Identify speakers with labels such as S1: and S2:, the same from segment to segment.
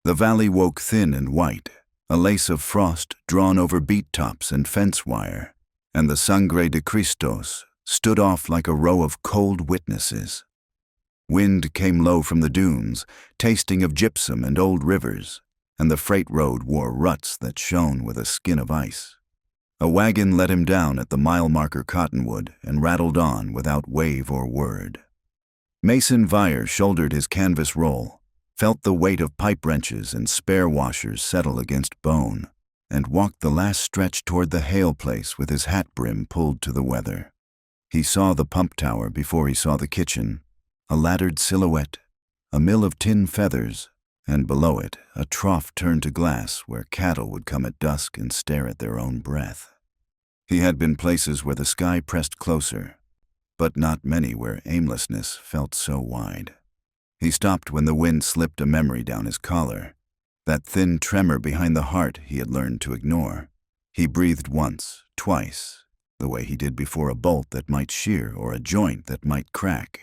S1: The valley woke thin and white, a lace of frost drawn over beet tops and fence wire, and the Sangre de Cristos stood off like a row of cold witnesses. Wind came low from the dunes, tasting of gypsum and old rivers, and the freight road wore ruts that shone with a skin of ice. A wagon let him down at the mile-marker Cottonwood and rattled on without wave or word. Mason Vire shouldered his canvas roll, felt the weight of pipe wrenches and spare washers settle against bone, and walked the last stretch toward the Hale place with his hat brim pulled to the weather. He saw the pump tower before he saw the kitchen, a laddered silhouette, a mill of tin feathers, and below it a trough turned to glass where cattle would come at dusk and stare at their own breath. He had been places where the sky pressed closer, but not many where aimlessness felt so wide. He stopped when the wind slipped a memory down his collar, that thin tremor behind the heart he had learned to ignore. He breathed once, twice, the way he did before a bolt that might shear or a joint that might crack,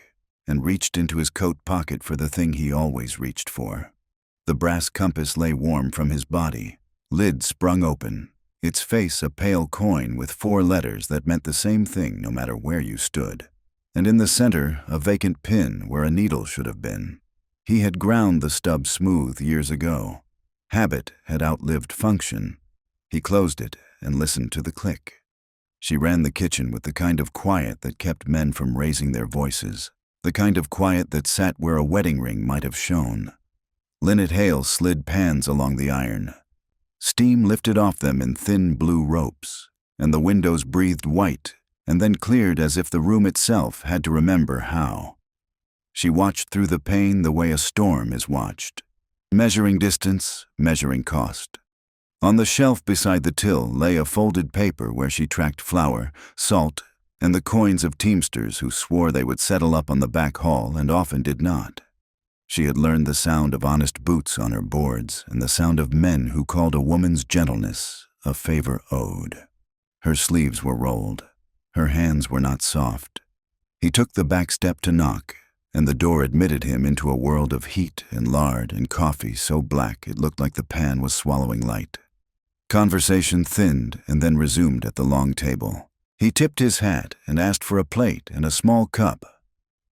S1: and reached into his coat pocket for the thing he always reached for. The brass compass lay warm from his body, lid sprung open, its face a pale coin with 4 letters that meant the same thing no matter where you stood, and in the center a vacant pin where a needle should have been. He had ground the stub smooth years ago. Habit had outlived function. He closed it and listened to the click. She ran the kitchen with the kind of quiet that kept men from raising their voices, the kind of quiet that sat where a wedding ring might have shone. Lynette Hale slid pans along the iron. Steam lifted off them in thin blue ropes, and the windows breathed white and then cleared as if the room itself had to remember how. She watched through the pane the way a storm is watched, measuring distance, measuring cost. On the shelf beside the till lay a folded paper where she tracked flour, salt, and the coins of teamsters who swore they would settle up on the back hall and often did not. She had learned the sound of honest boots on her boards and the sound of men who called a woman's gentleness a favor owed. Her sleeves were rolled. Her hands were not soft. He took the back step to knock, and the door admitted him into a world of heat and lard and coffee so black it looked like the pan was swallowing light. Conversation thinned and then resumed at the long table. He tipped his hat and asked for a plate and a small cup,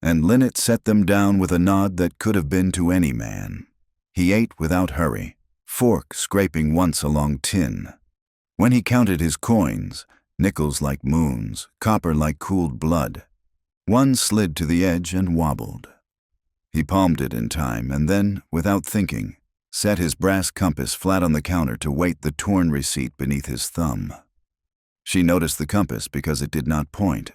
S1: and Lynette set them down with a nod that could have been to any man. He ate without hurry, fork scraping once along tin. When he counted his coins, nickels like moons, copper like cooled blood, one slid to the edge and wobbled. He palmed it in time and then, without thinking, set his brass compass flat on the counter to weight the torn receipt beneath his thumb. She noticed the compass because it did not point.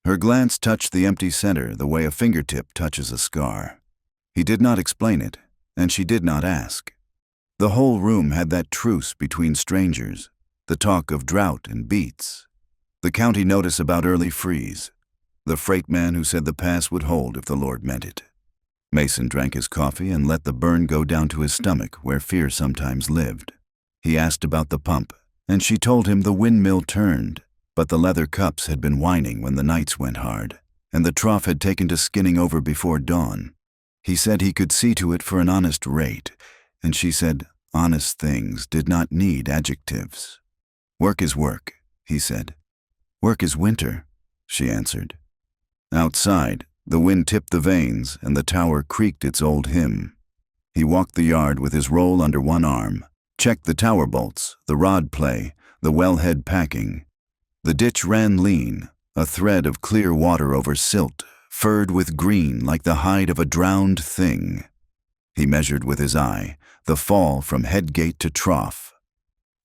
S1: Her glance touched the empty center the way a fingertip touches a scar. He did not explain it, and she did not ask. The whole room had that truce between strangers, the talk of drought and beets, the county notice about early freeze, the freight man who said the pass would hold if the Lord meant it. Mason drank his coffee and let the burn go down to his stomach where fear sometimes lived. He asked about the pump, and she told him the windmill turned, but the leather cups had been whining when the nights went hard, and the trough had taken to skinning over before dawn. He said he could see to it for an honest rate, and she said honest things did not need adjectives. Work is work, he said. Work is winter, she answered. Outside, the wind tipped the vanes and the tower creaked its old hymn. He walked the yard with his roll under one arm, checked the tower bolts, the rod play, the wellhead packing. The ditch ran lean, a thread of clear water over silt, furred with green like the hide of a drowned thing. He measured with his eye the fall from headgate to trough,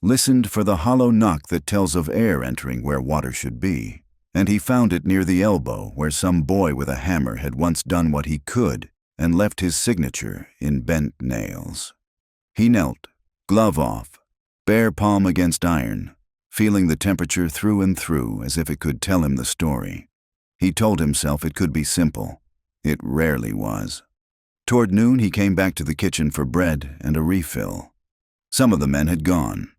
S1: listened for the hollow knock that tells of air entering where water should be, and he found it near the elbow where some boy with a hammer had once done what he could and left his signature in bent nails. He knelt, glove off, bare palm against iron, feeling the temperature through and through as if it could tell him the story. He told himself it could be simple. It rarely was. Toward noon he came back to the kitchen for bread and a refill. Some of the men had gone.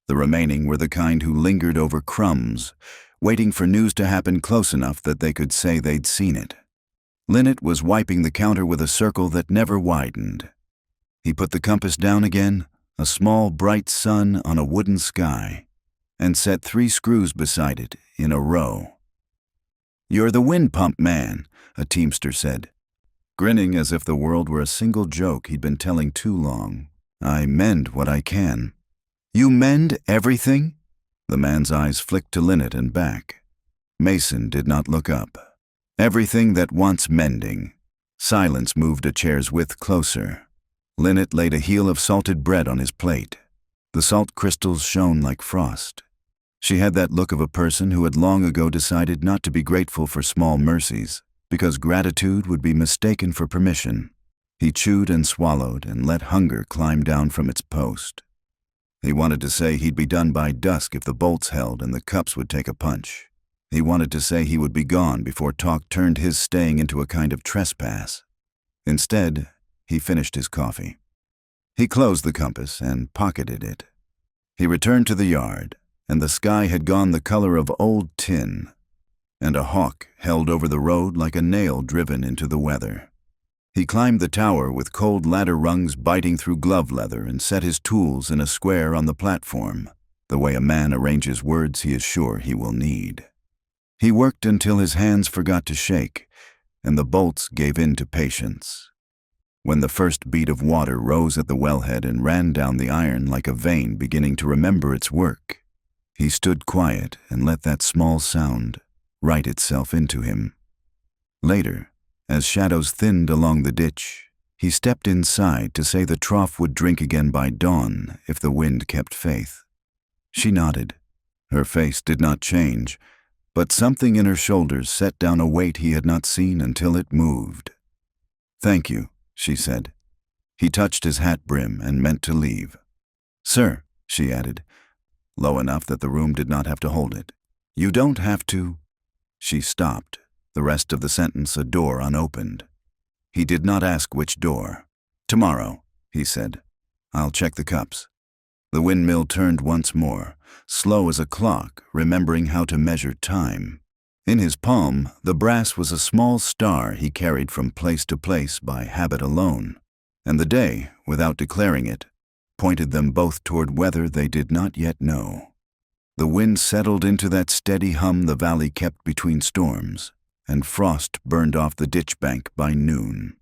S1: The remaining were the kind who lingered over crumbs, waiting for news to happen close enough that they could say they'd seen it. Lynette was wiping the counter with a circle that never widened. He put the compass down again, a small bright sun on a wooden sky, and set 3 screws beside it in a row. "You're the wind pump man," a teamster said, grinning as if the world were a single joke he'd been telling too long. "I mend what I can." "You mend everything?" The man's eyes flicked to Lynette and back. Mason did not look up. "Everything that wants mending." Silence moved a chair's width closer. Lynette laid a heel of salted bread on his plate. The salt crystals shone like frost. She had that look of a person who had long ago decided not to be grateful for small mercies, because gratitude would be mistaken for permission. He chewed and swallowed and let hunger climb down from its post. He wanted to say he'd be done by dusk if the bolts held and the cups would take a punch. He wanted to say he would be gone before talk turned his staying into a kind of trespass. Instead, he finished his coffee. He closed the compass and pocketed it. He returned to the yard, and the sky had gone the color of old tin, and a hawk held over the road like a nail driven into the weather. He climbed the tower with cold ladder rungs biting through glove leather and set his tools in a square on the platform, the way a man arranges words he is sure he will need. He worked until his hands forgot to shake, and the bolts gave in to patience. When the first bead of water rose at the wellhead and ran down the iron like a vein beginning to remember its work, he stood quiet and let that small sound write itself into him. Later, as shadows thinned along the ditch, he stepped inside to say the trough would drink again by dawn if the wind kept faith. She nodded. Her face did not change, but something in her shoulders set down a weight he had not seen until it moved. "Thank you," she said. He touched his hat brim and meant to leave. "Sir," she added, low enough that the room did not have to hold it. "You don't have to—" She stopped, the rest of the sentence a door unopened. He did not ask which door. "Tomorrow," he said. "I'll check the cups." The windmill turned once more, slow as a clock, remembering how to measure time. In his palm, the brass was a small star he carried from place to place by habit alone, and the day, without declaring it, pointed them both toward weather they did not yet know. The wind settled into that steady hum the valley kept between storms, and frost burned off the ditch bank by noon.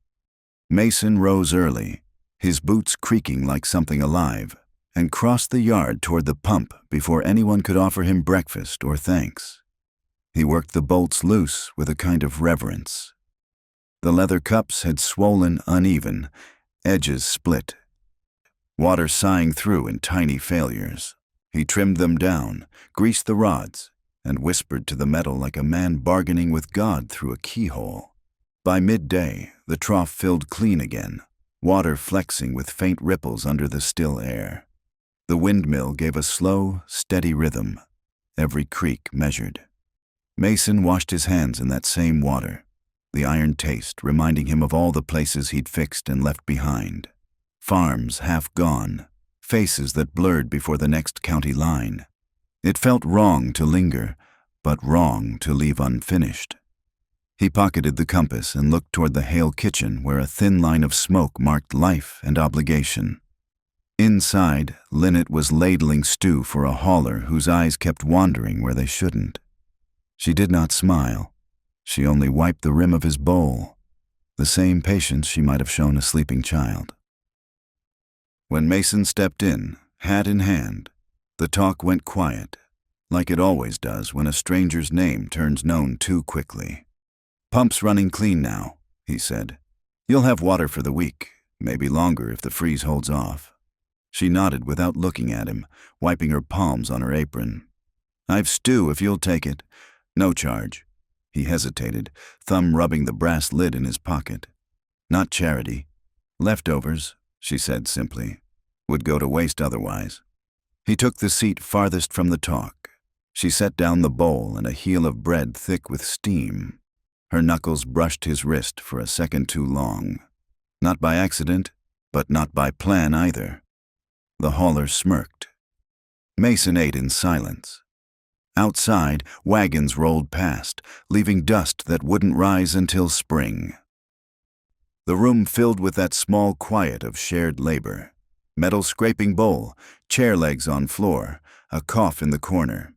S1: Mason rose early, his boots creaking like something alive, and crossed the yard toward the pump before anyone could offer him breakfast or thanks. He worked the bolts loose with a kind of reverence. The leather cups had swollen uneven, edges split, water sighing through in tiny failures. He trimmed them down, greased the rods, and whispered to the metal like a man bargaining with God through a keyhole. By midday, the trough filled clean again, water flexing with faint ripples under the still air. The windmill gave a slow, steady rhythm, every creak measured. Mason washed his hands in that same water, the iron taste reminding him of all the places he'd fixed and left behind. Farms half gone, faces that blurred before the next county line. It felt wrong to linger, but wrong to leave unfinished. He pocketed the compass and looked toward the Hale kitchen where a thin line of smoke marked life and obligation. Inside, Lynette was ladling stew for a hauler whose eyes kept wandering where they shouldn't. She did not smile. She only wiped the rim of his bowl, the same patience she might have shown a sleeping child. When Mason stepped in, hat in hand, the talk went quiet, like it always does when a stranger's name turns known too quickly. "Pump's running clean now," he said. "You'll have water for the week, maybe longer if the freeze holds off." She nodded without looking at him, wiping her palms on her apron. "I've stew if you'll take it. No charge." He hesitated, thumb rubbing the brass lid in his pocket. "Not charity. Leftovers," she said simply. "Would go to waste otherwise." He took the seat farthest from the talk. She set down the bowl and a heel of bread thick with steam. Her knuckles brushed his wrist for a second too long. Not by accident, but not by plan either. The hauler smirked. Mason ate in silence. Outside, wagons rolled past, leaving dust that wouldn't rise until spring. The room filled with that small quiet of shared labor. Metal scraping bowl, chair legs on floor, a cough in the corner.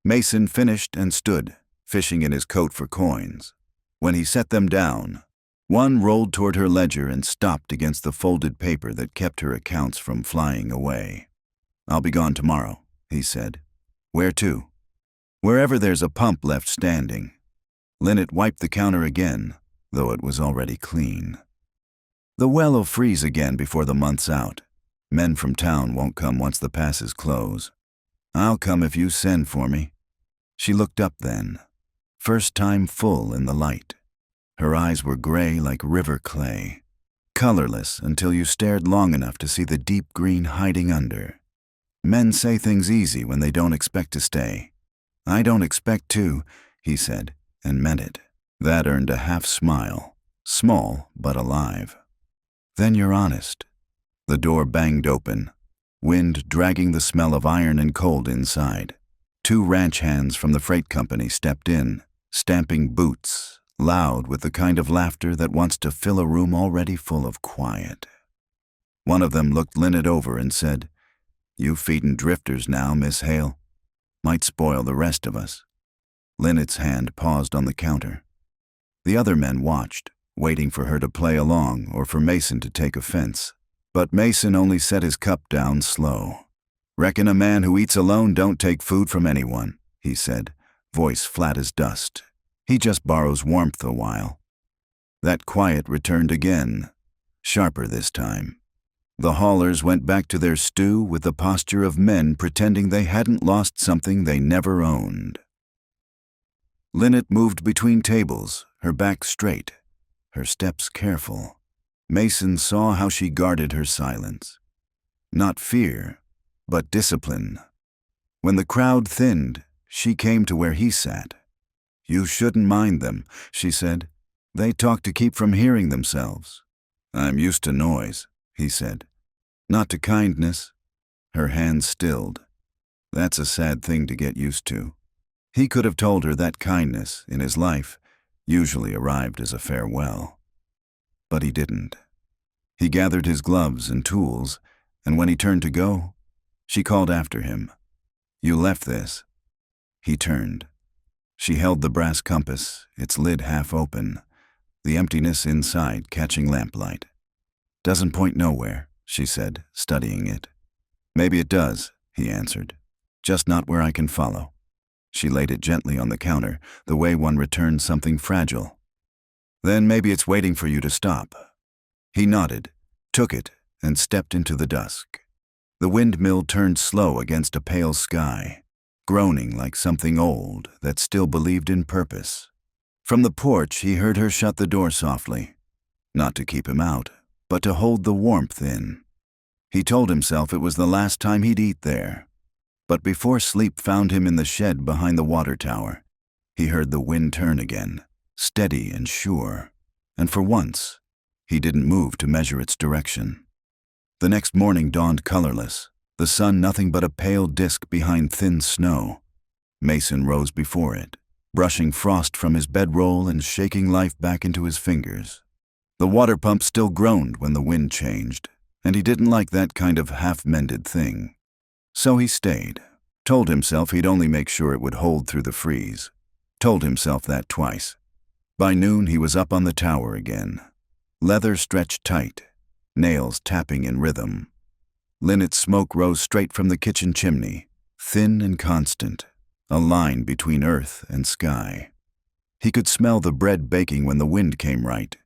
S1: Mason finished and stood, fishing in his coat for coins. When he set them down, one rolled toward her ledger and stopped against the folded paper that kept her accounts from flying away. "I'll be gone tomorrow," he said. "Where to?" "Wherever there's a pump left standing." Lynette wiped the counter again, though it was already clean. "The well'll freeze again before the month's out. Men from town won't come once the passes close. I'll come if you send for me." She looked up then, first time full in the light. Her eyes were gray like river clay, colorless until you stared long enough to see the deep green hiding under. Men say things easy when they don't expect to stay. "I don't expect to," he said, and meant it. That earned a half smile, small but alive. "Then you're honest." The door banged open, wind dragging the smell of iron and cold inside. 2 ranch hands from the freight company stepped in, stamping boots, loud with the kind of laughter that wants to fill a room already full of quiet. One of them looked Lynette over and said, "You feedin' drifters now, Miss Hale. Might spoil the rest of us." Lynette's hand paused on the counter. The other men watched, waiting for her to play along or for Mason to take offense. But Mason only set his cup down slow. "Reckon a man who eats alone don't take food from anyone," he said, voice flat as dust. "He just borrows warmth a while." That quiet returned again, sharper this time. The haulers went back to their stew with the posture of men pretending they hadn't lost something they never owned. Lynette moved between tables, her back straight, her steps careful. Mason saw how she guarded her silence. Not fear, but discipline. When the crowd thinned, she came to where he sat. "You shouldn't mind them," she said. "They talk to keep from hearing themselves." "I'm used to noise," he said. "Not to kindness." Her hands stilled. That's a sad thing to get used to. He could have told her that kindness, in his life, usually arrived as a farewell. But he didn't. He gathered his gloves and tools, and when he turned to go, she called after him, "You left this." He turned. She held the brass compass, its lid half open, the emptiness inside catching lamplight. "Doesn't point nowhere," she said, studying it. "Maybe it does," he answered. "Just not where I can follow." She laid it gently on the counter, the way one returns something fragile. "Then maybe it's waiting for you to stop." He nodded, took it, and stepped into the dusk. The windmill turned slow against a pale sky, groaning like something old that still believed in purpose. From the porch he heard her shut the door softly, not to keep him out, but to hold the warmth in. He told himself it was the last time he'd eat there. But before sleep found him in the shed behind the water tower, he heard the wind turn again, steady and sure, and for once, he didn't move to measure its direction. The next morning dawned colorless, the sun nothing but a pale disk behind thin snow. Mason rose before it, brushing frost from his bedroll and shaking life back into his fingers. The water pump still groaned when the wind changed, and he didn't like that kind of half-mended thing. So he stayed, told himself he'd only make sure it would hold through the freeze. Told himself that twice. By noon he was up on the tower again. Leather stretched tight, nails tapping in rhythm. Lynette's smoke rose straight from the kitchen chimney, thin and constant, a line between earth and sky. He could smell the bread baking when the wind came right.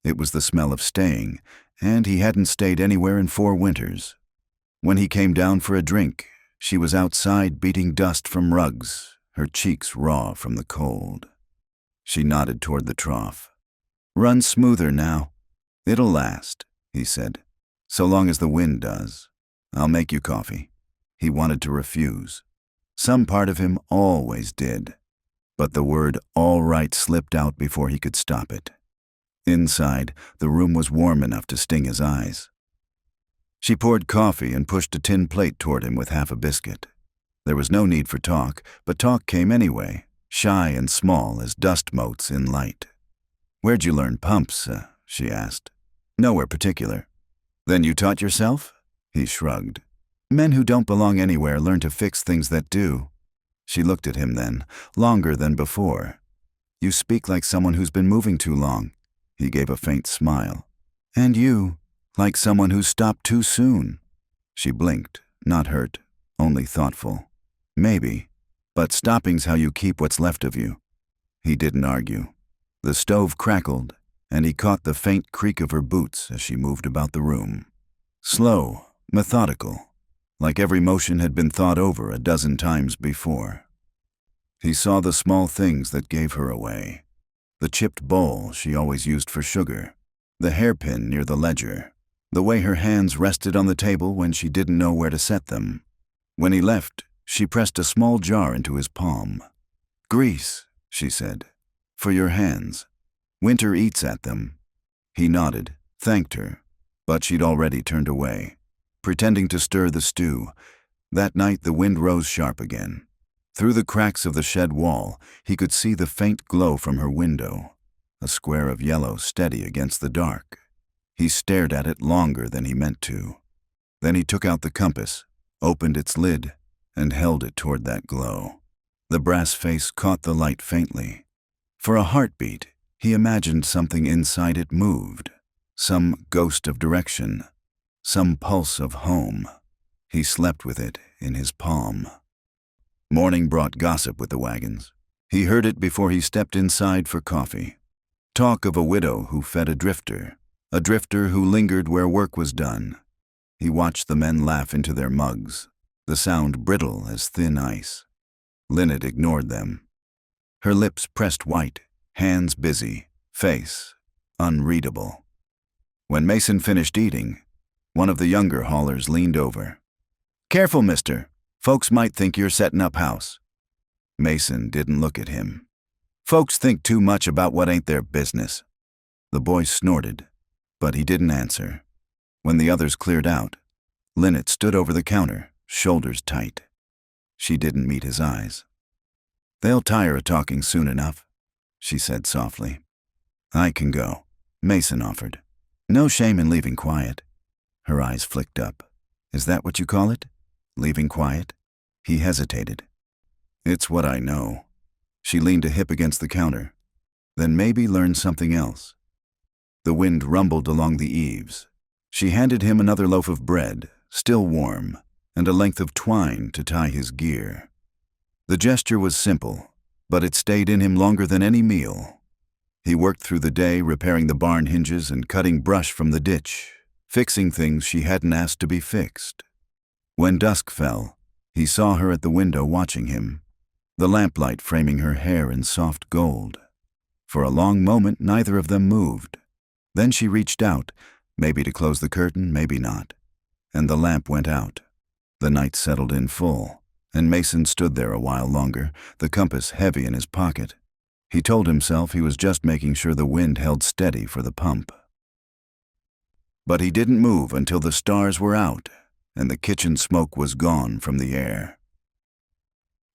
S1: It was the smell of staying, and he hadn't stayed anywhere in 4 winters. When he came down for a drink, she was outside beating dust from rugs, her cheeks raw from the cold. She nodded toward the trough. "Run smoother now. It'll last," he said, "so long as the wind does. I'll make you coffee." He wanted to refuse. Some part of him always did. But the word "all right" slipped out before he could stop it. Inside, the room was warm enough to sting his eyes. She poured coffee and pushed a tin plate toward him with half a biscuit. There was no need for talk, but talk came anyway, shy and small as dust motes in light. "Where'd you learn pumps?" she asked. Nowhere particular. Then you taught yourself? He shrugged. Men who don't belong anywhere learn to fix things that do. She looked at him then, longer than before. You speak like someone who's been moving too long. He gave a faint smile. And you, like someone who's stopped too soon. She blinked, not hurt, only thoughtful. Maybe, but stopping's how you keep what's left of you. He didn't argue. The stove crackled, and he caught the faint creak of her boots as she moved about the room. Slow, methodical, like every motion had been thought over a dozen times before. He saw the small things that gave her away. The chipped bowl she always used for sugar, the hairpin near the ledger, the way her hands rested on the table when she didn't know where to set them. When he left, she pressed a small jar into his palm. Grease, she said, for your hands. Winter eats at them. He nodded, thanked her, but she'd already turned away, pretending to stir the stew. That night the wind rose sharp again. Through the cracks of the shed wall, he could see the faint glow from her window, a square of yellow steady against the dark. He stared at it longer than he meant to. Then he took out the compass, opened its lid, and held it toward that glow. The brass face caught the light faintly. For a heartbeat, he imagined something inside it moved, some ghost of direction, some pulse of home. He slept with it in his palm. Morning brought gossip with the wagons. He heard it before he stepped inside for coffee. Talk of a widow who fed a drifter who lingered where work was done. He watched the men laugh into their mugs, the sound brittle as thin ice. Lynette ignored them. Her lips pressed white, hands busy, face unreadable. When Mason finished eating, one of the younger haulers leaned over. Careful, mister. Folks might think you're setting up house. Mason didn't look at him. Folks think too much about what ain't their business. The boy snorted, but he didn't answer. When the others cleared out, Lynette stood over the counter, shoulders tight. She didn't meet his eyes. They'll tire of talking soon enough, she said softly. I can go, Mason offered. No shame in leaving quiet. Her eyes flicked up. Is that what you call it? Leaving quiet? He hesitated. It's what I know. She leaned a hip against the counter. Then maybe learn something else. The wind rumbled along the eaves. She handed him another loaf of bread, still warm, and a length of twine to tie his gear. The gesture was simple, but it stayed in him longer than any meal. He worked through the day repairing the barn hinges and cutting brush from the ditch, fixing things she hadn't asked to be fixed. When dusk fell, he saw her at the window watching him, the lamplight framing her hair in soft gold. For a long moment, neither of them moved. Then she reached out, maybe to close the curtain, maybe not, and the lamp went out. The night settled in full, and Mason stood there a while longer, the compass heavy in his pocket. He told himself he was just making sure the wind held steady for the pump. But he didn't move until the stars were out, and the kitchen smoke was gone from the air.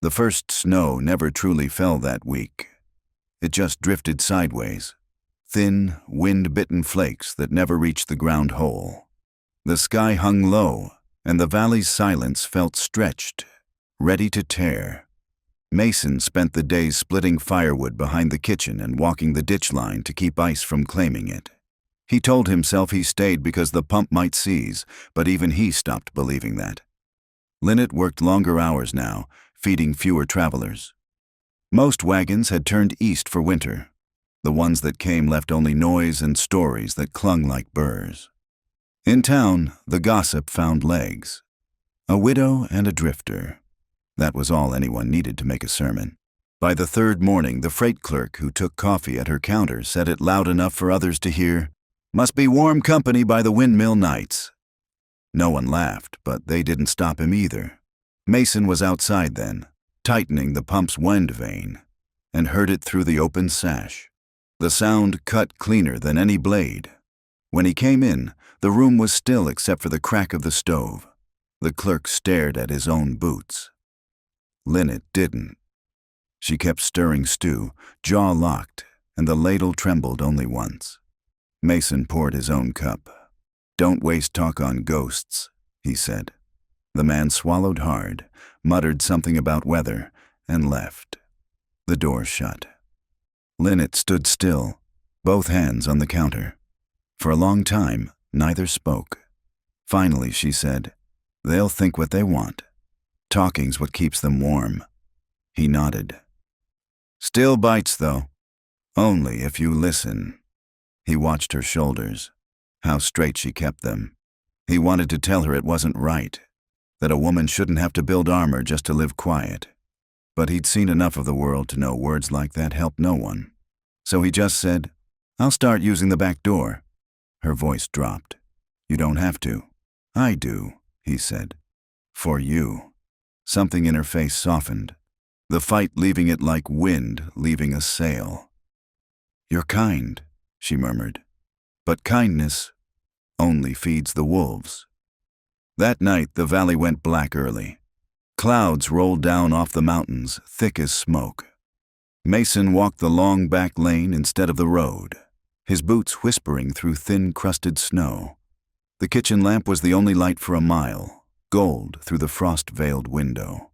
S1: The first snow never truly fell that week. It just drifted sideways, thin, wind-bitten flakes that never reached the ground whole. The sky hung low, and the valley's silence felt stretched, ready to tear. Mason spent the days splitting firewood behind the kitchen and walking the ditch line to keep ice from claiming it. He told himself he stayed because the pump might seize, but even he stopped believing that. Lynette worked longer hours now, feeding fewer travelers. Most wagons had turned east for winter. The ones that came left only noise and stories that clung like burrs. In town, the gossip found legs. A widow and a drifter. That was all anyone needed to make a sermon. By the third morning, the freight clerk who took coffee at her counter said it loud enough for others to hear, "Must be warm company by the windmill nights." No one laughed, but they didn't stop him either. Mason was outside then, tightening the pump's wind vane, and heard it through the open sash. The sound cut cleaner than any blade. When he came in, the room was still except for the crack of the stove. The clerk stared at his own boots. Lynette didn't. She kept stirring stew, jaw locked, and the ladle trembled only once. Mason poured his own cup. "Don't waste talk on ghosts," he said. The man swallowed hard, muttered something about weather, and left. The door shut. Lynette stood still, both hands on the counter. For a long time, neither spoke. Finally, she said, "They'll think what they want. Talking's what keeps them warm." He nodded. "Still bites, though. Only if you listen." He watched her shoulders, how straight she kept them. He wanted to tell her it wasn't right, that a woman shouldn't have to build armor just to live quiet. But he'd seen enough of the world to know words like that helped no one. So he just said, "I'll start using the back door." Her voice dropped. "You don't have to." "I do," he said. "For you." Something in her face softened, the fight leaving it like wind leaving a sail. "You're kind," she murmured. "But kindness only feeds the wolves." That night the valley went black early. Clouds rolled down off the mountains, thick as smoke. Mason walked the long back lane instead of the road, his boots whispering through thin, crusted snow. The kitchen lamp was the only light for a mile, gold through the frost-veiled window.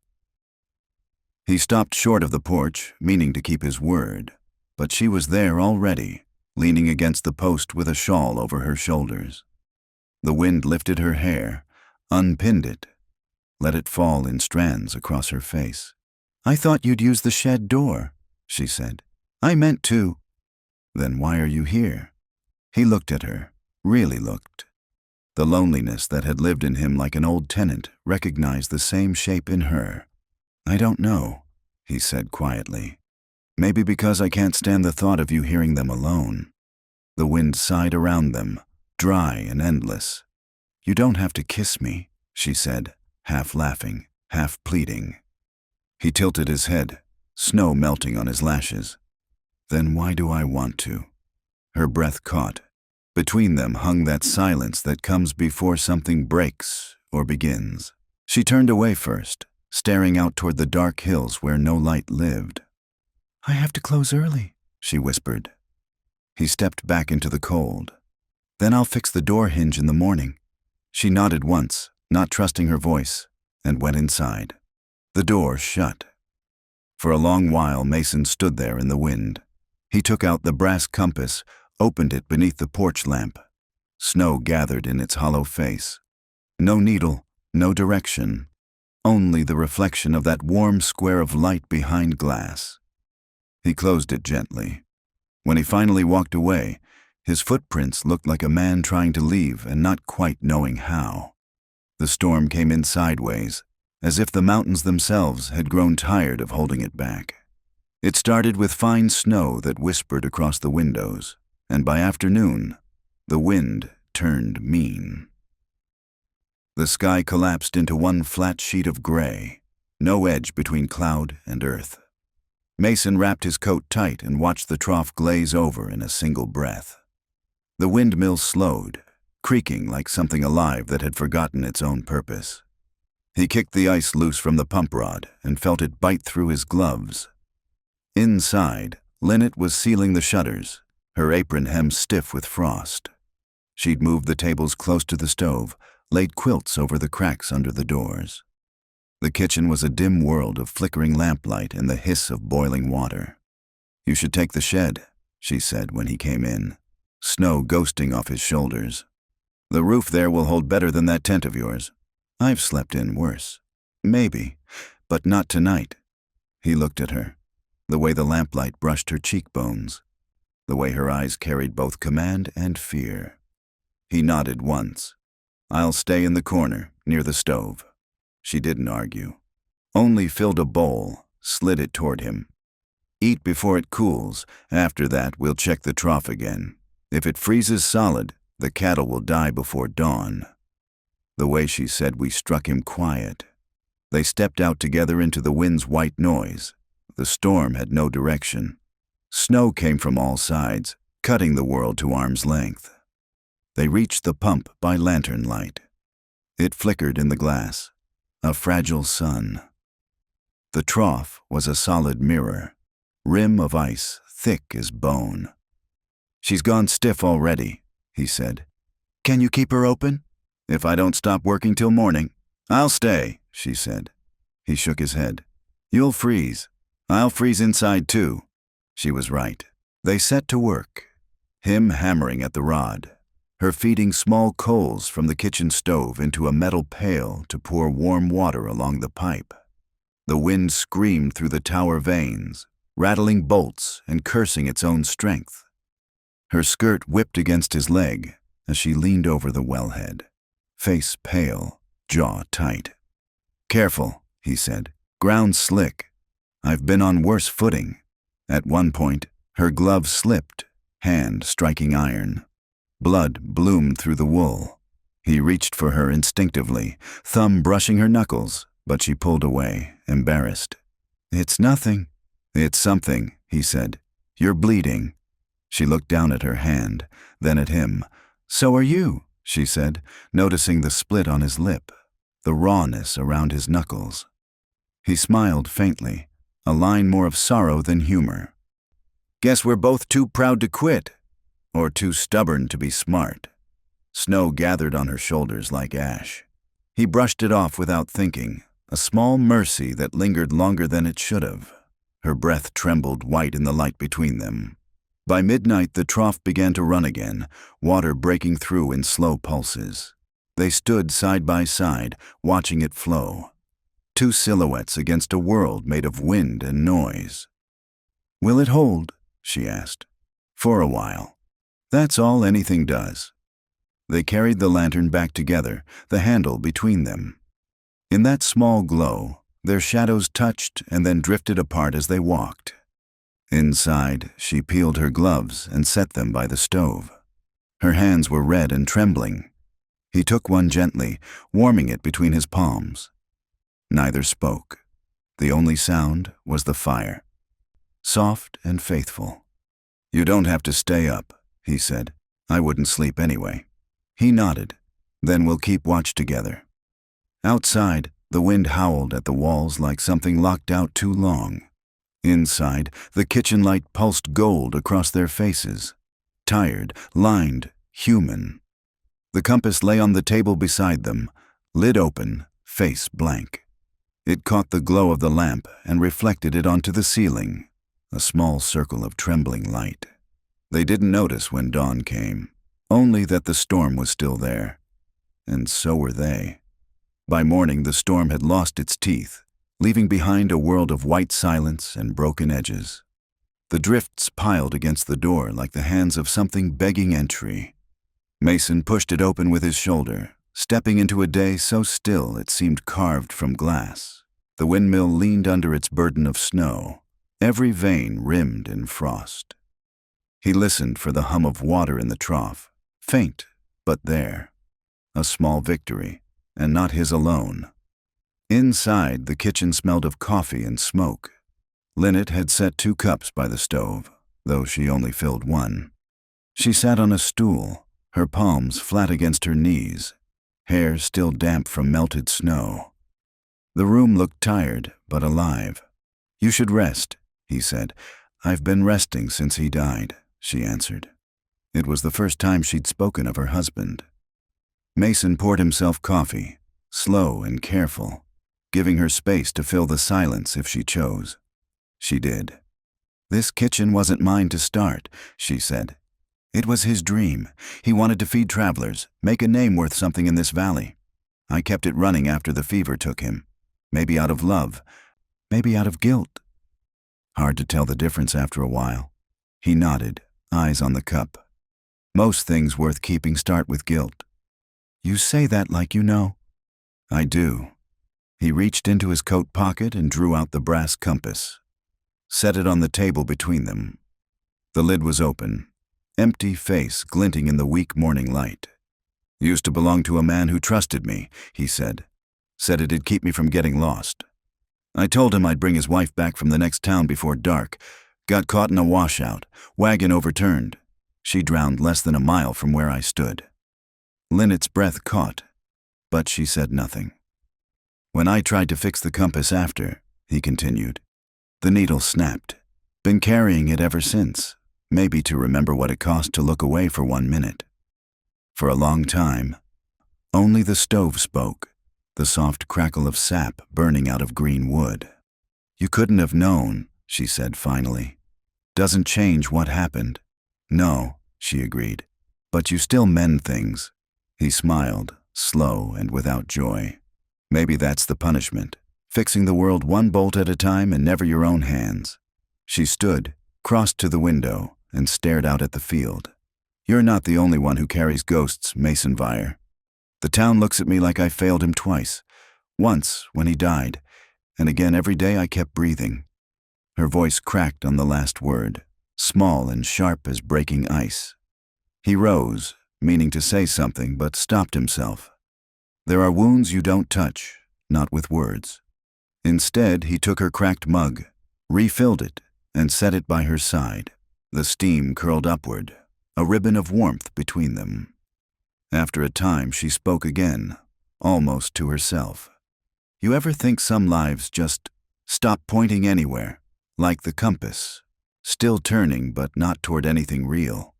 S1: He stopped short of the porch, meaning to keep his word, but she was there already, leaning against the post with a shawl over her shoulders. The wind lifted her hair, unpinned it, let it fall in strands across her face. "I thought you'd use the shed door," she said. "I meant to." "Then why are you here?" He looked at her, really looked. The loneliness that had lived in him like an old tenant recognized the same shape in her. "I don't know," he said quietly. "Maybe because I can't stand the thought of you hearing them alone." The wind sighed around them, dry and endless. "You don't have to kiss me," she said, half laughing, half pleading. He tilted his head, snow melting on his lashes. "Then why do I want to?" Her breath caught. Between them hung that silence that comes before something breaks or begins. She turned away first, staring out toward the dark hills where no light lived. "I have to close early," she whispered. He stepped back into the cold. "Then I'll fix the door hinge in the morning." She nodded once, not trusting her voice, and went inside. The door shut. For a long while Mason stood there in the wind. He took out the brass compass, opened it beneath the porch lamp. Snow gathered in its hollow face. No needle, no direction, only the reflection of that warm square of light behind glass. He closed it gently. When he finally walked away, his footprints looked like a man trying to leave and not quite knowing how. The storm came in sideways, as if the mountains themselves had grown tired of holding it back. It started with fine snow that whispered across the windows, and by afternoon, the wind turned mean. The sky collapsed into one flat sheet of gray, no edge between cloud and earth. Mason wrapped his coat tight and watched the trough glaze over in a single breath. The windmill slowed, creaking like something alive that had forgotten its own purpose. He kicked the ice loose from the pump rod and felt it bite through his gloves. Inside, Lynette was sealing the shutters, her apron hem stiff with frost. She'd moved the tables close to the stove, laid quilts over the cracks under the doors. The kitchen was a dim world of flickering lamplight and the hiss of boiling water. "You should take the shed," she said when he came in, snow ghosting off his shoulders. "The roof there will hold better than that tent of yours. I've slept in worse. Maybe, but not tonight." He looked at her, the way the lamplight brushed her cheekbones, the way her eyes carried both command and fear. He nodded once. "I'll stay in the corner, near the stove." She didn't argue, only filled a bowl, slid it toward him. "Eat before it cools. After that, we'll check the trough again. If it freezes solid, the cattle will die before dawn." The way she said we struck him quiet. They stepped out together into the wind's white noise. The storm had no direction. Snow came from all sides, cutting the world to arm's length. They reached the pump by lantern light. It flickered in the glass, a fragile sun. The trough was a solid mirror, rim of ice thick as bone. "She's gone stiff already," he said. "Can you keep her open?" "If I don't stop working till morning." "I'll stay," she said. He shook his head. "You'll freeze." "I'll freeze inside too." She was right. They set to work, him hammering at the rod, her feeding small coals from the kitchen stove into a metal pail to pour warm water along the pipe. The wind screamed through the tower vanes, rattling bolts and cursing its own strength. Her skirt whipped against his leg as she leaned over the wellhead, face pale, jaw tight. "Careful," he said. "Ground slick. I've been on worse footing." At one point, her glove slipped, hand striking iron. Blood bloomed through the wool. He reached for her instinctively, thumb brushing her knuckles, but she pulled away, embarrassed. "It's nothing." "It's something," he said. "You're bleeding." She looked down at her hand, then at him. "So are you," she said, noticing the split on his lip, the rawness around his knuckles. He smiled faintly, a line more of sorrow than humor. "Guess we're both too proud to quit, or too stubborn to be smart." Snow gathered on her shoulders like ash. He brushed it off without thinking, a small mercy that lingered longer than it should have. Her breath trembled white in the light between them. By midnight, the trough began to run again, water breaking through in slow pulses. They stood side by side, watching it flow. Two silhouettes against a world made of wind and noise. "Will it hold?" she asked. "For a while. That's all anything does." They carried the lantern back together, the handle between them. In that small glow, their shadows touched and then drifted apart as they walked. Inside, she peeled her gloves and set them by the stove. Her hands were red and trembling. He took one gently, warming it between his palms. Neither spoke. The only sound was the fire, soft and faithful. "You don't have to stay up," he said. "I wouldn't sleep anyway." He nodded. "Then we'll keep watch together." Outside, the wind howled at the walls like something locked out too long. Inside, the kitchen light pulsed gold across their faces. Tired, lined, human. The compass lay on the table beside them, lid open, face blank. It caught the glow of the lamp and reflected it onto the ceiling, a small circle of trembling light. They didn't notice when dawn came, only that the storm was still there. And so were they. By morning, the storm had lost its teeth, leaving behind a world of white silence and broken edges. The drifts piled against the door like the hands of something begging entry. Mason pushed it open with his shoulder, stepping into a day so still it seemed carved from glass. The windmill leaned under its burden of snow, every vein rimmed in frost. He listened for the hum of water in the trough, faint, but there. A small victory, and not his alone. Inside, the kitchen smelled of coffee and smoke. Lynette had set 2 cups by the stove, though she only filled 1. She sat on a stool, her palms flat against her knees, hair still damp from melted snow. The room looked tired, but alive. "You should rest," he said. "I've been resting since he died," she answered. It was the first time she'd spoken of her husband. Mason poured himself coffee, slow and careful, giving her space to fill the silence if she chose. She did. "This kitchen wasn't mine to start," she said. "It was his dream. He wanted to feed travelers, make a name worth something in this valley. I kept it running after the fever took him. Maybe out of love, maybe out of guilt. Hard to tell the difference after a while." He nodded, eyes on the cup. "Most things worth keeping start with guilt." "You say that like you know." "I do." He reached into his coat pocket and drew out the brass compass. Set it on the table between them. The lid was open, empty face glinting in the weak morning light. "Used to belong to a man who trusted me," he said. "Said it'd keep me from getting lost. I told him I'd bring his wife back from the next town before dark. Got caught in a washout, wagon overturned. She drowned less than a mile from where I stood." Lynette's breath caught, but she said nothing. "When I tried to fix the compass after," he continued, "the needle snapped. Been carrying it ever since. maybe to remember what it cost to look away for 1 minute. For a long time, only the stove spoke, the soft crackle of sap burning out of green wood. "You couldn't have known," she said finally. "Doesn't change what happened." "No," she agreed, "but you still mend things." He smiled, slow and without joy. "Maybe that's the punishment, fixing the world one bolt at a time and never your own hands." She stood, crossed to the window, and stared out at the field. "You're not the only one who carries ghosts, Mason Vire. The town looks at me like I failed him twice. Once, when he died, and again every day I kept breathing." Her voice cracked on the last word, small and sharp as breaking ice. He rose, meaning to say something, but stopped himself. "There are wounds you don't touch, not with words." Instead, he took her cracked mug, refilled it, and set it by her side. The steam curled upward, a ribbon of warmth between them. After a time, she spoke again, almost to herself. "You ever think some lives just stop pointing anywhere, like the compass, still turning but not toward anything real?"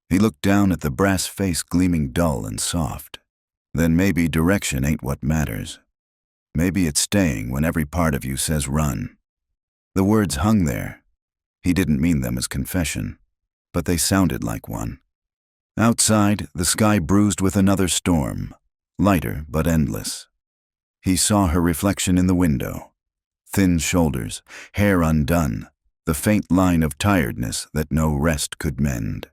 S1: He looked down at the brass face gleaming dull and soft. "Then maybe direction ain't what matters. Maybe it's staying when every part of you says run." The words hung there. He didn't mean them as confession, but they sounded like one. Outside, the sky bruised with another storm, lighter but endless. He saw her reflection in the window. Thin shoulders, hair undone, the faint line of tiredness that no rest could mend.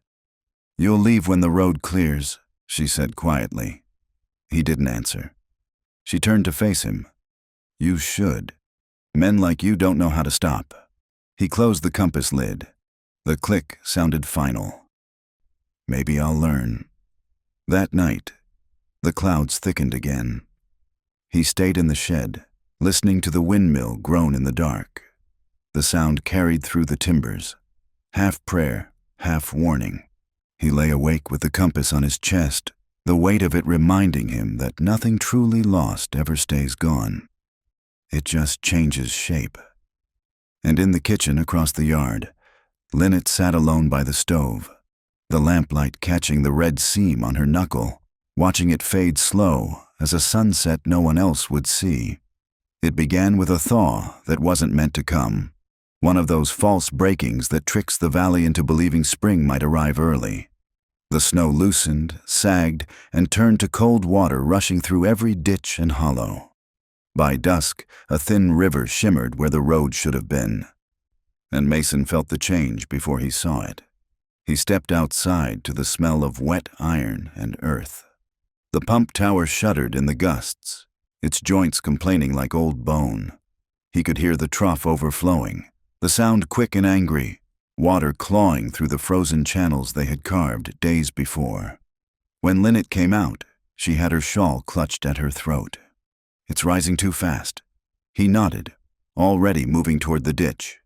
S1: "You'll leave when the road clears," she said quietly. He didn't answer. She turned to face him. "You should. Men like you don't know how to stop." He closed the compass lid. The click sounded final. "Maybe I'll learn." That night, the clouds thickened again. He stayed in the shed, listening to the windmill groan in the dark. The sound carried through the timbers, half prayer, half warning. He lay awake with the compass on his chest, the weight of it reminding him that nothing truly lost ever stays gone. It just changes shape. And in the kitchen across the yard, Lynette sat alone by the stove, the lamplight catching the red seam on her knuckle, watching it fade slow as a sunset no one else would see. It began with a thaw that wasn't meant to come, one of those false breakings that tricks the valley into believing spring might arrive early. The snow loosened, sagged, and turned to cold water rushing through every ditch and hollow. By dusk, a thin river shimmered where the road should have been, and Mason felt the change before he saw it. He stepped outside to the smell of wet iron and earth. The pump tower shuddered in the gusts, its joints complaining like old bone. He could hear the trough overflowing, the sound quick and angry, water clawing through the frozen channels they had carved days before. When Lynette came out, she had her shawl clutched at her throat. "It's rising too fast." He nodded, already moving toward the ditch.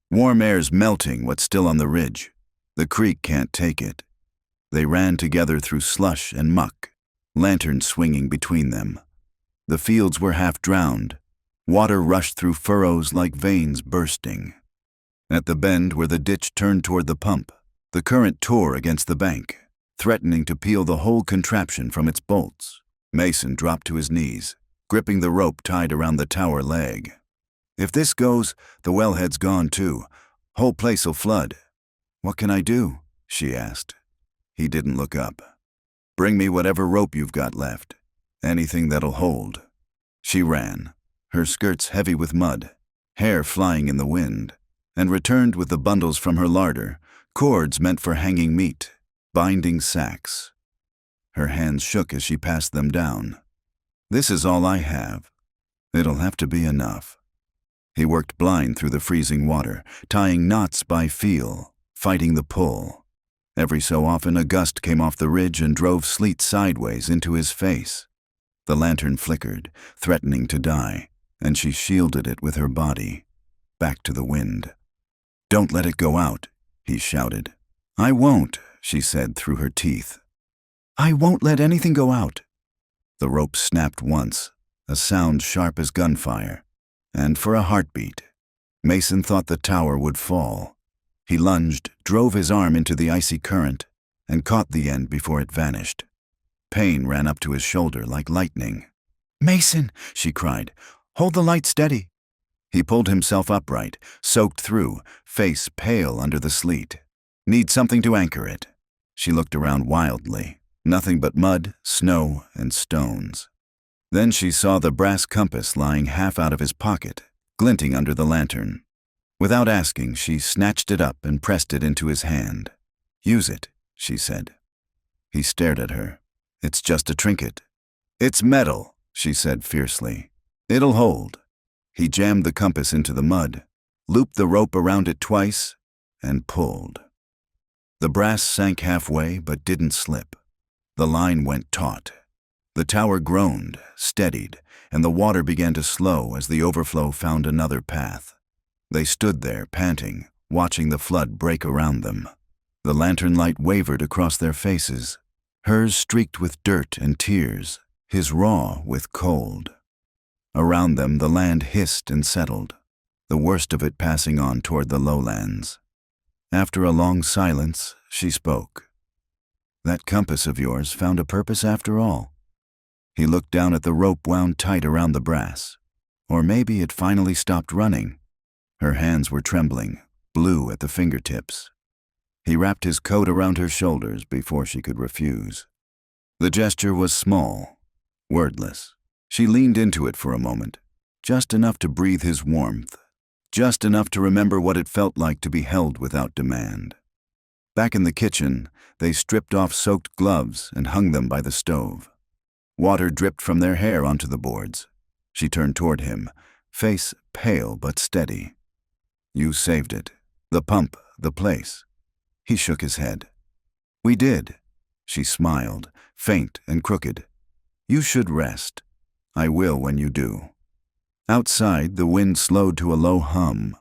S1: "Warm air's melting what's still on the ridge. The creek can't take it." They ran together through slush and muck, lanterns swinging between them. The fields were half drowned. Water rushed through furrows like veins bursting. At the bend where the ditch turned toward the pump, the current tore against the bank, threatening to peel the whole contraption from its bolts. Mason dropped to his knees, gripping the rope tied around the tower leg. "If this goes, the wellhead's gone too. Whole place'll flood." "What can I do?" she asked. He didn't look up. "Bring me whatever rope you've got left. Anything that'll hold." She ran, her skirts heavy with mud, hair flying in the wind, and returned with the bundles from her larder, cords meant for hanging meat, binding sacks. Her hands shook as she passed them down. "This is all I have. It'll have to be enough." He worked blind through the freezing water, tying knots by feel, fighting the pull. Every so often a gust came off the ridge and drove sleet sideways into his face. The lantern flickered, threatening to die, and she shielded it with her body, back to the wind. "Don't let it go out," he shouted. "I won't," she said through her teeth. "I won't let anything go out." The rope snapped once, a sound sharp as gunfire, and for a heartbeat, Mason thought the tower would fall. He lunged, drove his arm into the icy current, and caught the end before it vanished. Pain ran up to his shoulder like lightning. "Mason!" she cried. "Hold the light steady." He pulled himself upright, soaked through, face pale under the sleet. "Need something to anchor it." She looked around wildly. Nothing but mud, snow, and stones. Then she saw the brass compass lying half out of his pocket, glinting under the lantern. Without asking, she snatched it up and pressed it into his hand. "Use it," she said. He stared at her. "It's just a trinket." "It's metal," she said fiercely. "It'll hold." He jammed the compass into the mud, looped the rope around it twice, and pulled. The brass sank halfway but didn't slip. The line went taut. The tower groaned, steadied, and the water began to slow as the overflow found another path. They stood there, panting, watching the flood break around them. The lantern light wavered across their faces, hers streaked with dirt and tears, his raw with cold. Around them the land hissed and settled, the worst of it passing on toward the lowlands. After a long silence, she spoke. "That compass of yours found a purpose after all." He looked down at the rope wound tight around the brass. Or maybe it finally stopped running. Her hands were trembling, blue at the fingertips. He wrapped his coat around her shoulders before she could refuse. The gesture was small, wordless. She leaned into it for a moment, just enough to breathe his warmth, just enough to remember what it felt like to be held without demand. Back in the kitchen, they stripped off soaked gloves and hung them by the stove. Water dripped from their hair onto the boards. She turned toward him, face pale but steady. "You saved it. The pump, the place." He shook his head. "We did." She smiled, faint and crooked. "You should rest. I will when you do." Outside, the wind slowed to a low hum.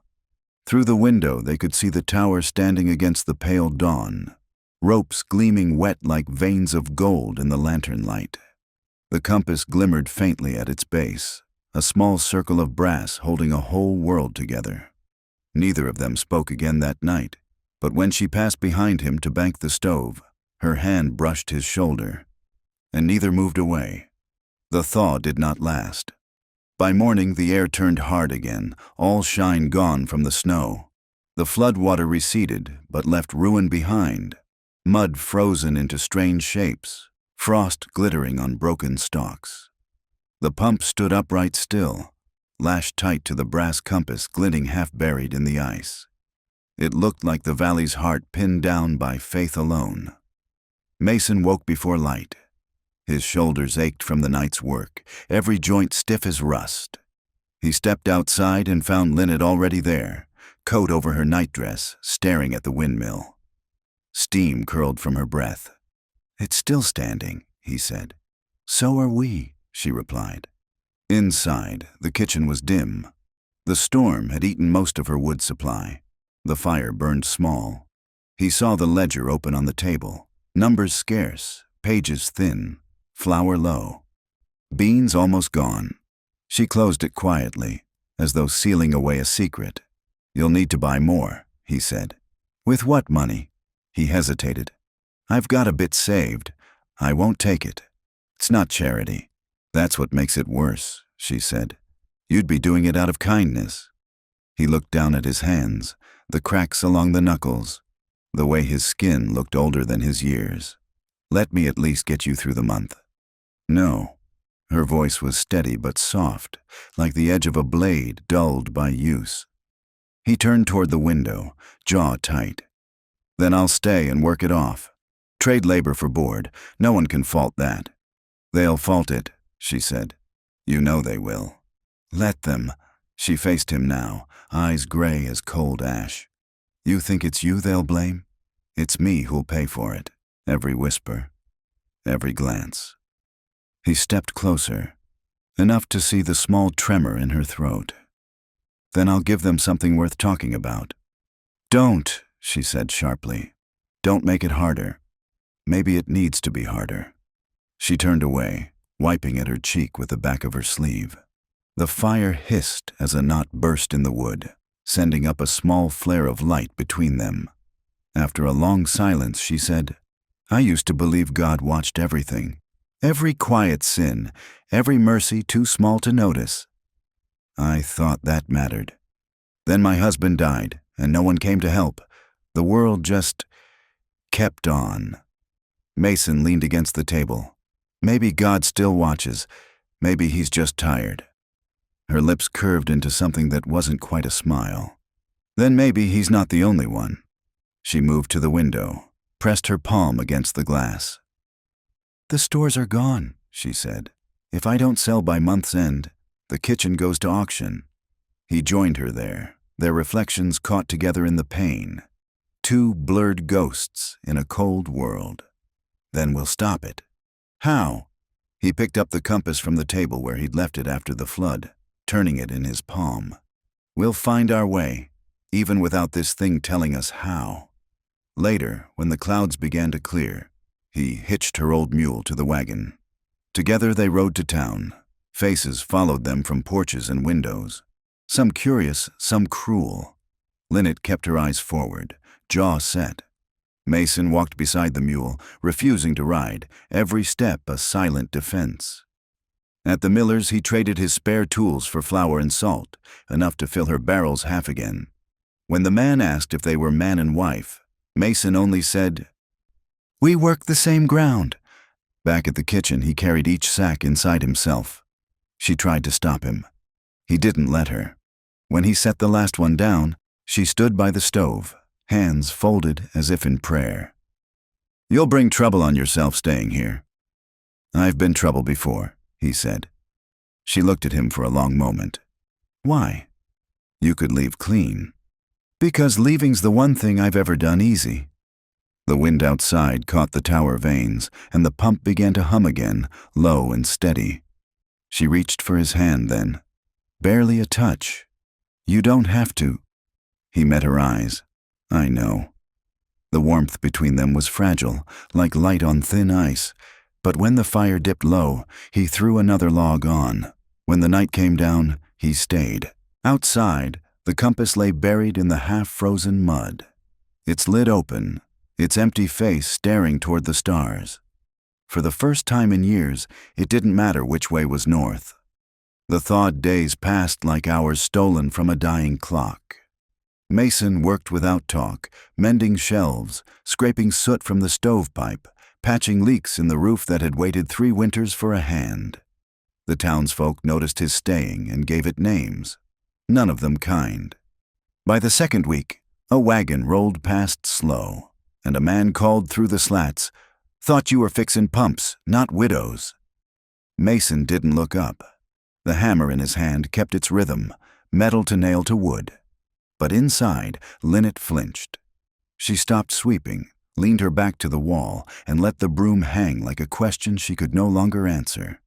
S1: Through the window, they could see the tower standing against the pale dawn, ropes gleaming wet like veins of gold in the lantern light. The compass glimmered faintly at its base, a small circle of brass holding a whole world together. Neither of them spoke again that night, but when she passed behind him to bank the stove, her hand brushed his shoulder, and neither moved away. The thaw did not last. By morning, the air turned hard again, all shine gone from the snow. The flood water receded, but left ruin behind, mud frozen into strange shapes, frost glittering on broken stalks. The pump stood upright still, lashed tight to the brass compass glinting half buried in the ice. It looked like the valley's heart pinned down by faith alone. Mason woke before light. His shoulders ached from the night's work, every joint stiff as rust. He stepped outside and found Lynette already there, coat over her nightdress, staring at the windmill. Steam curled from her breath. "It's still standing," he said. "So are we," she replied. Inside, the kitchen was dim. The storm had eaten most of her wood supply. The fire burned small. He saw the ledger open on the table, numbers scarce, pages thin, flour low. Beans almost gone. She closed it quietly, as though sealing away a secret. "You'll need to buy more," he said. "With what money?" He hesitated. "I've got a bit saved. I won't take it. It's not charity." "That's what makes it worse," she said. "You'd be doing it out of kindness." He looked down at his hands, the cracks along the knuckles, the way his skin looked older than his years. "Let me at least get you through the month." "No." Her voice was steady but soft, like the edge of a blade dulled by use. He turned toward the window, jaw tight. "Then I'll stay and work it off. Trade labor for board. No one can fault that." "They'll fault it," she said. "You know they will." "Let them." She faced him now, eyes gray as cold ash. "You think it's you they'll blame? It's me who'll pay for it. Every whisper, every glance." He stepped closer, enough to see the small tremor in her throat. "Then I'll give them something worth talking about." "Don't," she said sharply. "Don't make it harder. Maybe it needs to be harder." She turned away, wiping at her cheek with the back of her sleeve. The fire hissed as a knot burst in the wood. sending up a small flare of light between them. After a long silence, she said, "I used to believe God watched everything. Every quiet sin, every mercy too small to notice. I thought that mattered. Then my husband died, and no one came to help. The world just kept on." Mason leaned against the table. "Maybe God still watches. Maybe he's just tired." Her lips curved into something that wasn't quite a smile. "Then maybe he's not the only one." She moved to the window, pressed her palm against the glass. "The stores are gone," she said. "If I don't sell by month's end, the kitchen goes to auction." He joined her there, their reflections caught together in the pain. Two blurred ghosts in a cold world. "Then we'll stop it." "How?" He picked up the compass from the table where he'd left it after the flood, turning it in his palm. "We'll find our way, even without this thing telling us how." Later, when the clouds began to clear, he hitched her old mule to the wagon. Together they rode to town. Faces followed them from porches and windows. Some curious, some cruel. Lynette kept her eyes forward, jaw set. Mason walked beside the mule, refusing to ride, every step a silent defense. At the miller's, he traded his spare tools for flour and salt, enough to fill her barrels half again. When the man asked if they were man and wife, Mason only said, "We work the same ground." Back at the kitchen, he carried each sack inside himself. She tried to stop him. He didn't let her. When he set the last one down, she stood by the stove, hands folded as if in prayer. "You'll bring trouble on yourself staying here." "I've been trouble before," he said. She looked at him for a long moment. "Why?" "You could leave clean." "Because leaving's the one thing I've ever done easy." The wind outside caught the tower vanes, and the pump began to hum again, low and steady. She reached for his hand then. "Barely a touch. You don't have to." He met her eyes. "I know." The warmth between them was fragile, like light on thin ice, but when the fire dipped low, he threw another log on. When the night came down, he stayed. Outside, the compass lay buried in the half-frozen mud, its lid open, its empty face staring toward the stars. For the first time in years, it didn't matter which way was north. The thawed days passed like hours stolen from a dying clock. Mason worked without talk, mending shelves, scraping soot from the stovepipe, patching leaks in the roof that had waited 3 winters for a hand. The townsfolk noticed his staying and gave it names, none of them kind. By the second week, a wagon rolled past slow, and a man called through the slats, "Thought you were fixin' pumps, not widows." Mason didn't look up. The hammer in his hand kept its rhythm, metal to nail to wood. But inside, Lynette flinched. She stopped sweeping, leaned her back to the wall, and let the broom hang like a question she could no longer answer.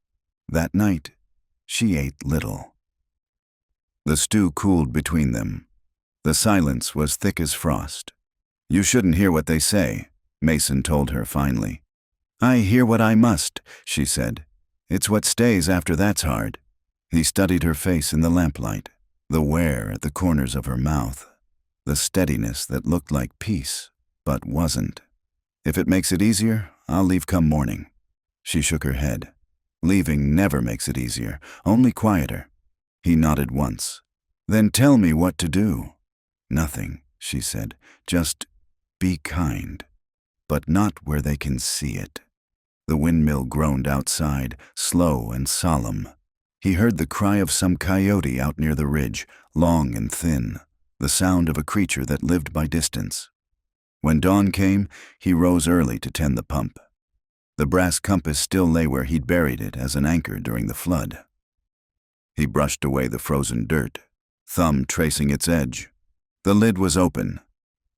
S1: That night, she ate little. The stew cooled between them. The silence was thick as frost. "You shouldn't hear what they say," Mason told her finally. "I hear what I must," she said. "It's what stays after that's hard." He studied her face in the lamplight, the wear at the corners of her mouth, the steadiness that looked like peace, but wasn't. "If it makes it easier, I'll leave come morning." She shook her head. "Leaving never makes it easier, only quieter." He nodded once. "Then tell me what to do." "Nothing," she said. "Just be kind. But not where they can see it." The windmill groaned outside, slow and solemn. He heard the cry of some coyote out near the ridge, long and thin, the sound of a creature that lived by distance. When dawn came, he rose early to tend the pump. The brass compass still lay where he'd buried it as an anchor during the flood. He brushed away the frozen dirt, thumb tracing its edge. The lid was open.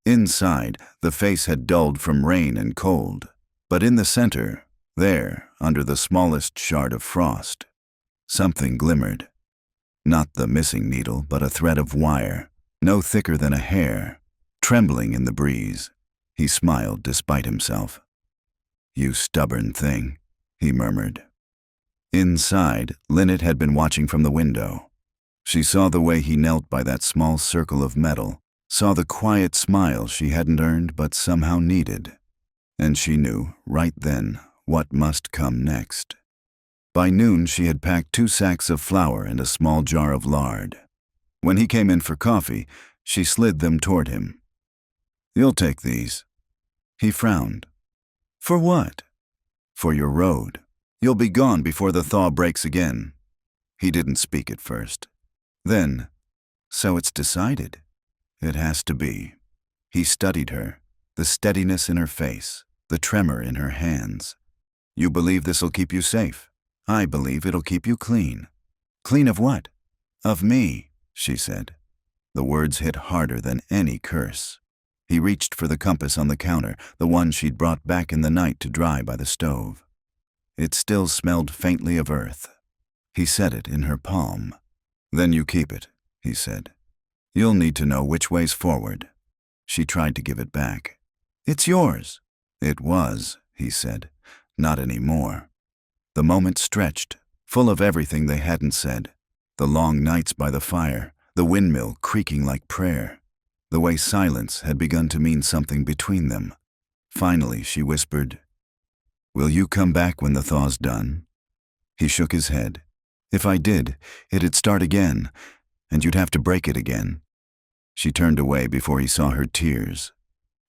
S1: Inside, the face had dulled from rain and cold, but in the center, there, under the smallest shard of frost, something glimmered. Not the missing needle, but a thread of wire, no thicker than a hair, trembling in the breeze. He smiled despite himself. "You stubborn thing," he murmured. Inside, Lynette had been watching from the window. She saw the way he knelt by that small circle of metal, saw the quiet smile she hadn't earned but somehow needed, and she knew, right then, what must come next. By noon, she had packed 2 sacks of flour and a small jar of lard. When he came in for coffee, she slid them toward him. "You'll take these." He frowned. "For what?" "For your road. You'll be gone before the thaw breaks again." He didn't speak at first. Then, "So it's decided." "It has to be." He studied her, the steadiness in her face, the tremor in her hands. "You believe this'll keep you safe? I believe it'll keep you clean." "Clean of what?" "Of me," she said. The words hit harder than any curse. He reached for the compass on the counter, the one she'd brought back in the night to dry by the stove. It still smelled faintly of earth. He set it in her palm. "Then you keep it," he said. "You'll need to know which way's forward." She tried to give it back. "It's yours." "It was," he said. "Not anymore." The moment stretched, full of everything they hadn't said. The long nights by the fire, the windmill creaking like prayer. The way silence had begun to mean something between them. Finally, she whispered, "Will you come back when the thaw's done?" He shook his head. "If I did, it'd start again, and you'd have to break it again." She turned away before he saw her tears.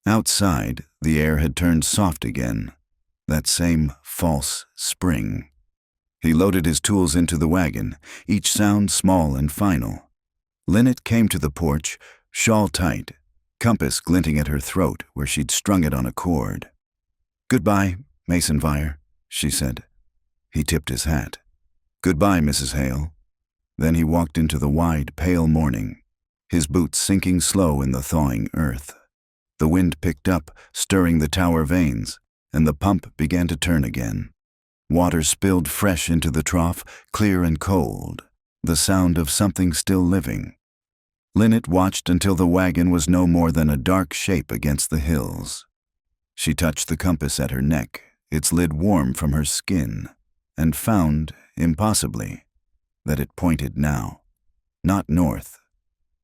S1: Outside, the air had turned soft again, that same false spring. He loaded his tools into the wagon, each sound small and final. Lynette came to the porch, shawl tight, compass glinting at her throat where she'd strung it on a cord. "Goodbye, Mason Vire," she said. He tipped his hat. "Goodbye, Mrs. Hale." Then he walked into the wide, pale morning, his boots sinking slow in the thawing earth. The wind picked up, stirring the tower vanes, and the pump began to turn again. Water spilled fresh into the trough, clear and cold, the sound of something still living. Lynette watched until the wagon was no more than a dark shape against the hills. She touched the compass at her neck, its lid warm from her skin, and found, impossibly, that it pointed now, not north,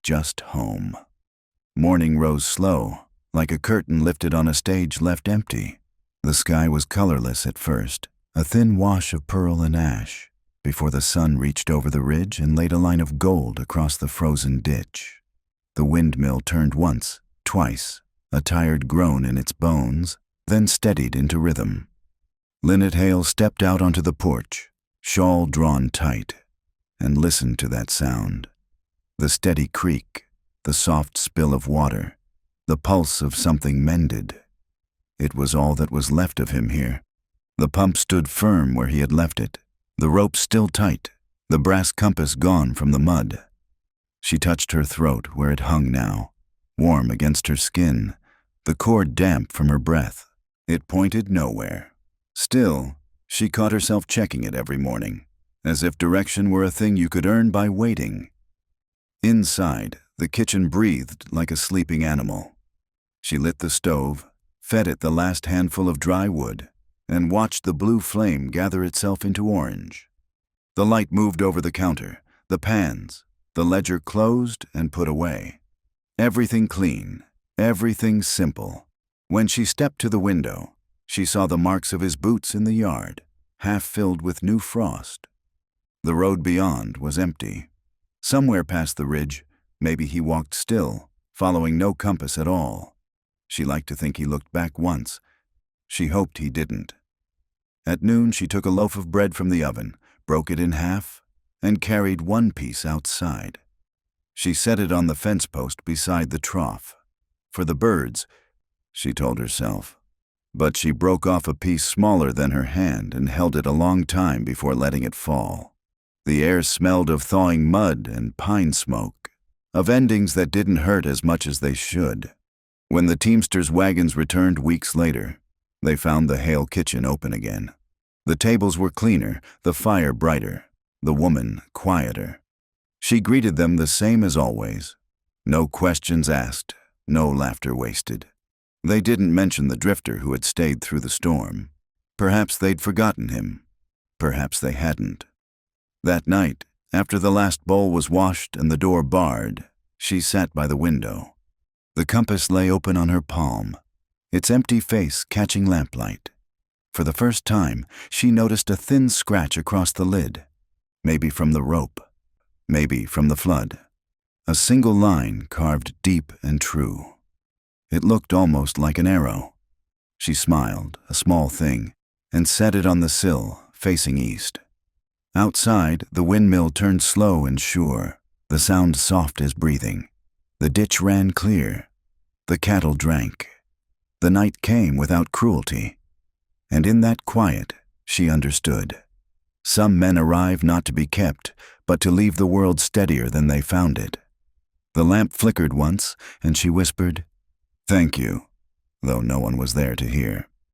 S1: just home. Morning rose slow, like a curtain lifted on a stage left empty. The sky was colorless at first, a thin wash of pearl and ash, before the sun reached over the ridge and laid a line of gold across the frozen ditch. The windmill turned once, twice, a tired groan in its bones, then steadied into rhythm. Lynette Hale stepped out onto the porch, shawl drawn tight, and listened to that sound. The steady creak, the soft spill of water, the pulse of something mended. It was all that was left of him here. The pump stood firm where he had left it, the rope still tight, the brass compass gone from the mud. She touched her throat where it hung now, warm against her skin, the cord damp from her breath. It pointed nowhere. Still, she caught herself checking it every morning, as if direction were a thing you could earn by waiting. Inside, the kitchen breathed like a sleeping animal. She lit the stove, fed it the last handful of dry wood, and watched the blue flame gather itself into orange. The light moved over the counter, the pans, the ledger closed and put away. Everything clean, everything simple. When she stepped to the window, she saw the marks of his boots in the yard, half filled with new frost. The road beyond was empty. Somewhere past the ridge, maybe he walked still, following no compass at all. She liked to think he looked back once. She hoped he didn't. At noon, she took a loaf of bread from the oven, broke it in half, and carried one piece outside. She set it on the fence post beside the trough. For the birds, she told herself. But she broke off a piece smaller than her hand and held it a long time before letting it fall. The air smelled of thawing mud and pine smoke, of endings that didn't hurt as much as they should. When the Teamsters' wagons returned weeks later, they found the Hale kitchen open again. The tables were cleaner, the fire brighter, the woman quieter. She greeted them the same as always. No questions asked, no laughter wasted. They didn't mention the drifter who had stayed through the storm. Perhaps they'd forgotten him. Perhaps they hadn't. That night, After the last bowl was washed and the door barred, she sat by the window. The compass lay open on her palm, its empty face catching lamplight. For the first time, she noticed a thin scratch across the lid, maybe from the rope, maybe from the flood. A single line carved deep and true. It looked almost like an arrow. She smiled, a small thing, and set it on the sill, facing east. Outside, the windmill turned slow and sure, the sound soft as breathing. The ditch ran clear. The cattle drank. The night came without cruelty. And in that quiet, she understood. Some men arrive not to be kept, but to leave the world steadier than they found it. The lamp flickered once, and she whispered, "Thank you," though no one was there to hear.